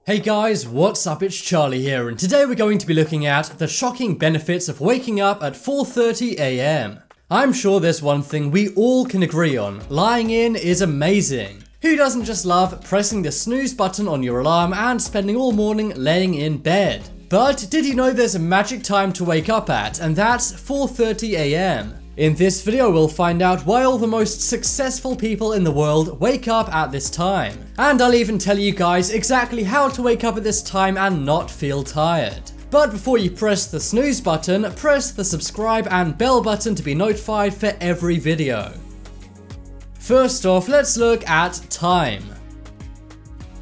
Hey guys, what's up? It's Charlie here, and today we're going to be looking at the shocking benefits of waking up at 4:30 AM. I'm sure there's one thing we all can agree on: lying in is amazing. Who doesn't just love pressing the snooze button on your alarm and spending all morning laying in bed? But did you know there's a magic time to wake up at, and that's 4:30 AM? In this video we'll find out why all the most successful people in the world wake up at this time. And I'll even tell you guys exactly how to wake up at this time and not feel tired. But before you press the snooze button, press the subscribe and bell button to be notified for every video. First off, let's look at time.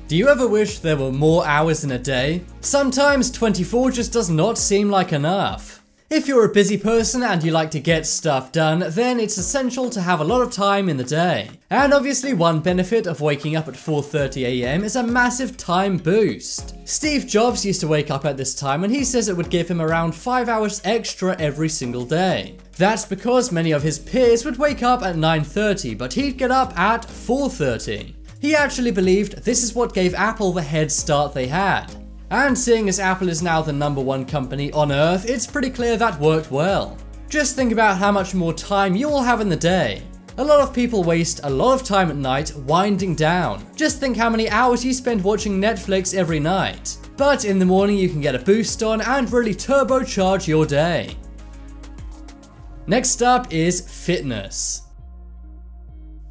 Do you ever wish there were more hours in a day? Sometimes 24 just does not seem like enough. If you're a busy person and you like to get stuff done, then it's essential to have a lot of time in the day. And obviously one benefit of waking up at 4:30 AM is a massive time boost. Steve Jobs used to wake up at this time, and he says it would give him around 5 hours extra every single day. That's because many of his peers would wake up at 9:30, but he'd get up at 4:30. He actually believed this is what gave Apple the head start they had. And seeing as Apple is now the #1 company on Earth, it's pretty clear that worked well. Just think about how much more time you will have in the day. A lot of people waste a lot of time at night winding down. Just think how many hours you spend watching Netflix every night. But in the morning you can get a boost on and really turbocharge your day. Next up is fitness.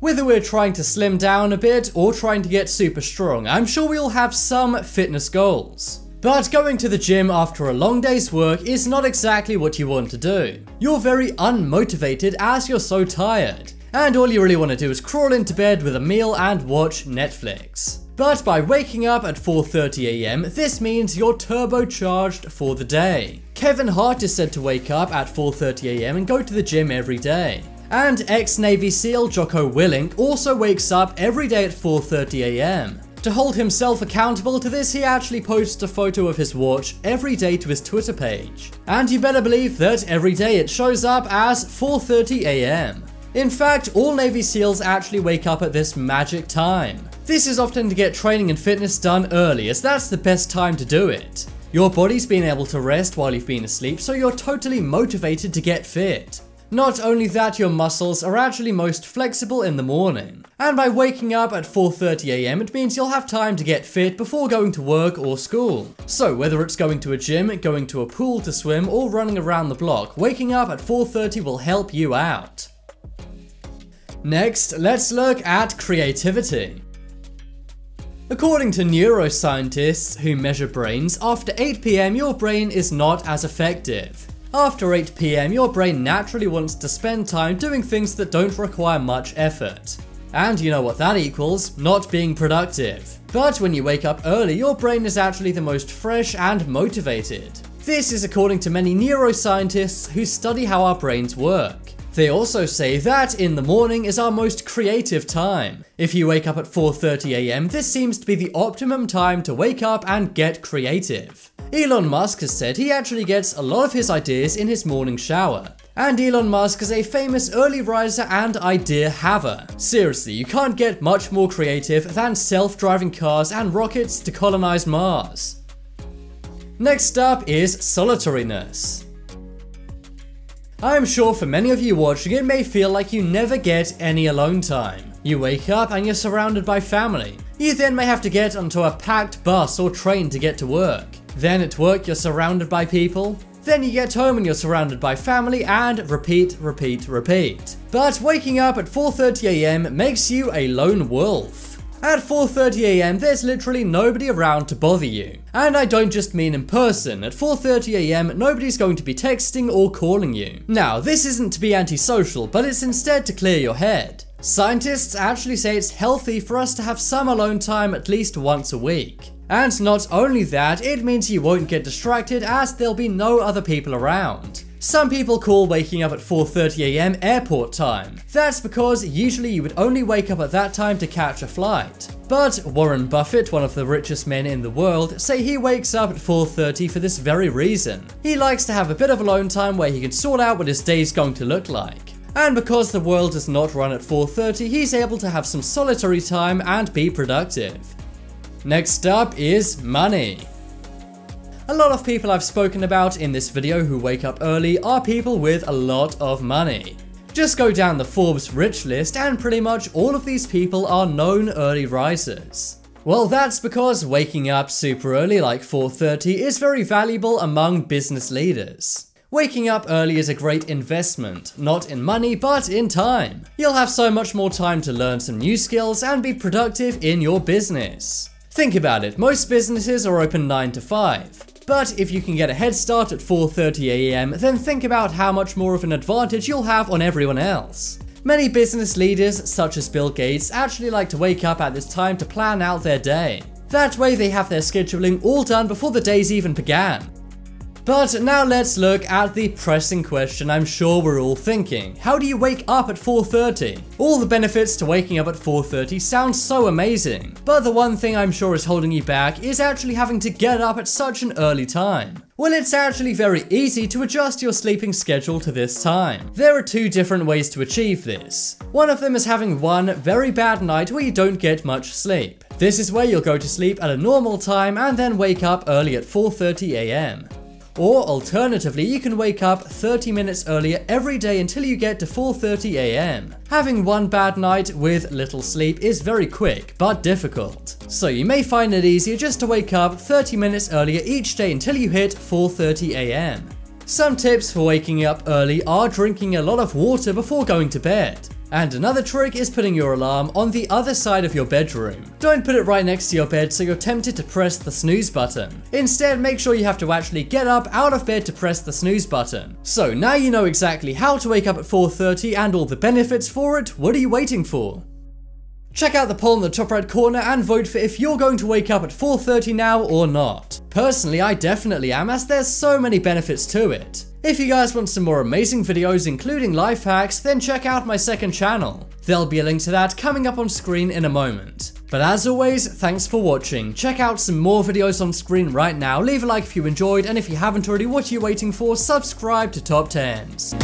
Whether we're trying to slim down a bit or trying to get super strong, I'm sure we all have some fitness goals. But going to the gym after a long day's work is not exactly what you want to do. You're very unmotivated as you're so tired, and all you really want to do is crawl into bed with a meal and watch Netflix. But by waking up at 4:30 AM, this means you're turbocharged for the day. Kevin Hart is said to wake up at 4:30 AM and go to the gym every day. And ex-Navy SEAL Jocko Willink also wakes up every day at 4:30 AM. To hold himself accountable to this, he actually posts a photo of his watch every day to his Twitter page. And you better believe that every day it shows up as 4:30 AM. In fact, all Navy SEALs actually wake up at this magic time. This is often to get training and fitness done early, as that's the best time to do it. Your body's been able to rest while you've been asleep, so you're totally motivated to get fit. Not only that, your muscles are actually most flexible in the morning. And by waking up at 4:30 AM, it means you'll have time to get fit before going to work or school. So whether it's going to a gym, going to a pool to swim, or running around the block, waking up at 4:30 will help you out. Next, let's look at creativity. According to neuroscientists who measure brains, after 8 PM your brain is not as effective. After 8 PM, your brain naturally wants to spend time doing things that don't require much effort. And you know what that equals? Not being productive. But when you wake up early, your brain is actually the most fresh and motivated. This is according to many neuroscientists who study how our brains work. They also say that in the morning is our most creative time. If you wake up at 4:30 AM, this seems to be the optimum time to wake up and get creative. Elon Musk has said he actually gets a lot of his ideas in his morning shower. And Elon Musk is a famous early riser and idea haver. Seriously, you can't get much more creative than self-driving cars and rockets to colonize Mars. Next up is solitariness. I'm sure for many of you watching, it may feel like you never get any alone time. You wake up and you're surrounded by family. You then may have to get onto a packed bus or train to get to work. Then at work you're surrounded by people. Then you get home and you're surrounded by family, and repeat, repeat, repeat. But waking up at 4:30 AM makes you a lone wolf. At 4:30 AM there's literally nobody around to bother you. And I don't just mean in person. At 4:30 AM nobody's going to be texting or calling you. Now this isn't to be antisocial, but it's instead to clear your head. Scientists actually say it's healthy for us to have some alone time at least once a week. And not only that, it means you won't get distracted as there'll be no other people around. Some people call waking up at 4:30 AM airport time. That's because usually you would only wake up at that time to catch a flight. But Warren Buffett, one of the richest men in the world, say he wakes up at 4:30 for this very reason. He likes to have a bit of alone time where he can sort out what his day's going to look like. And because the world does not run at 4:30, he's able to have some solitary time and be productive. Next up is money. A lot of people I've spoken about in this video who wake up early are people with a lot of money. Just go down the Forbes rich list and pretty much all of these people are known early risers. Well, that's because waking up super early like 4:30 is very valuable among business leaders. Waking up early is a great investment, not in money but in time. You'll have so much more time to learn some new skills and be productive in your business. Think about it, most businesses are open 9 to 5. But if you can get a head start at 4:30 AM, then think about how much more of an advantage you'll have on everyone else. Many business leaders, such as Bill Gates, actually like to wake up at this time to plan out their day. That way they have their scheduling all done before the days even began. But now let's look at the pressing question I'm sure we're all thinking. How do you wake up at 4:30? All the benefits to waking up at 4:30 sound so amazing, but the one thing I'm sure is holding you back is actually having to get up at such an early time. Well, it's actually very easy to adjust your sleeping schedule to this time. There are 2 different ways to achieve this. One of them is having one very bad night where you don't get much sleep. This is where you'll go to sleep at a normal time and then wake up early at 4:30 AM. Or alternatively, you can wake up 30 minutes earlier every day until you get to 4:30 AM. Having one bad night with little sleep is very quick, but difficult. So you may find it easier just to wake up 30 minutes earlier each day until you hit 4:30 AM. Some tips for waking up early are drinking a lot of water before going to bed. And another trick is putting your alarm on the other side of your bedroom. Don't put it right next to your bed so you're tempted to press the snooze button. Instead, make sure you have to actually get up out of bed to press the snooze button. So now you know exactly how to wake up at 4:30 and all the benefits for it. What are you waiting for? Check out the poll in the top right corner and vote for if you're going to wake up at 4:30 now or not. Personally, I definitely am, as there's so many benefits to it. If you guys want some more amazing videos including life hacks, then check out my second channel. There'll be a link to that coming up on screen in a moment. But as always, thanks for watching. Check out some more videos on screen right now, leave a like if you enjoyed, and if you haven't already, what are you waiting for? Subscribe to Top 10s.